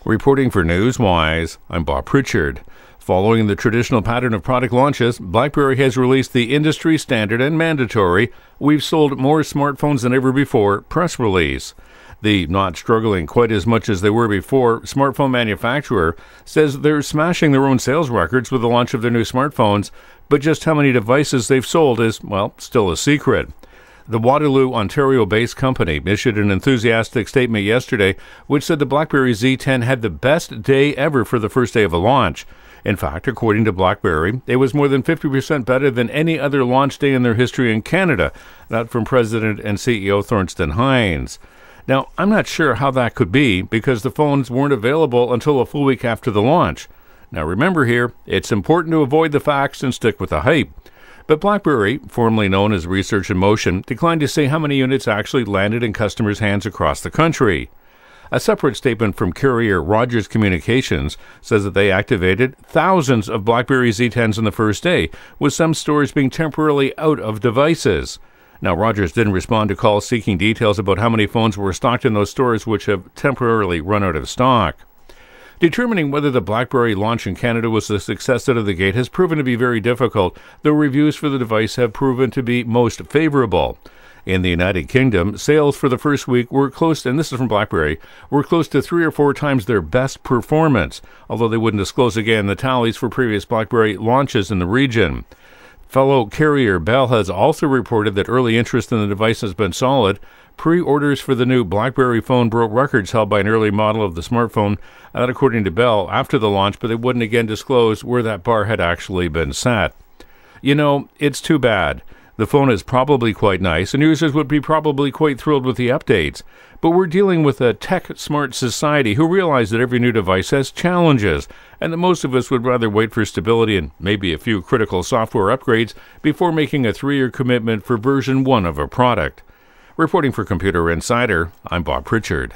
Reporting for Newswise, I'm Bob Pritchard. Following the traditional pattern of product launches, Blackberry has released the industry standard and mandatory "We've sold more smartphones than ever before" press release. The not struggling quite as much as they were before smartphone manufacturer says they're smashing their own sales records with the launch of their new smartphones, but just how many devices they've sold is, well, still a secret. The Waterloo, Ontario-based company issued an enthusiastic statement yesterday which said the BlackBerry Z10 had the best day ever for the first day of a launch. In fact, according to BlackBerry, it was more than 50% better than any other launch day in their history in Canada, that from President and CEO Thorsten Heinz. Now, I'm not sure how that could be because the phones weren't available until a full week after the launch. Now remember here, it's important to avoid the facts and stick with the hype. But BlackBerry, formerly known as Research in Motion, declined to say how many units actually landed in customers' hands across the country. A separate statement from carrier Rogers Communications says that they activated thousands of BlackBerry Z10s on the first day, with some stores being temporarily out of devices. Now, Rogers didn't respond to calls seeking details about how many phones were stocked in those stores which have temporarily run out of stock. Determining whether the BlackBerry launch in Canada was a success out of the gate has proven to be very difficult, though reviews for the device have proven to be most favorable. In the United Kingdom, sales for the first week were close, and this is from BlackBerry, were close to 3 or 4 times their best performance, although they wouldn't disclose again the tallies for previous BlackBerry launches in the region. Fellow carrier Bell has also reported that early interest in the device has been solid. Pre-orders for the new BlackBerry phone broke records held by an early model of the smartphone, that according to Bell, after the launch, but they wouldn't again disclose where that bar had actually been set. You know, it's too bad. The phone is probably quite nice, and users would be probably quite thrilled with the updates. But we're dealing with a tech-smart society who realize that every new device has challenges, and that most of us would rather wait for stability and maybe a few critical software upgrades before making a 3-year commitment for version 1 of a product. Reporting for Computer Insider, I'm Bob Pritchard.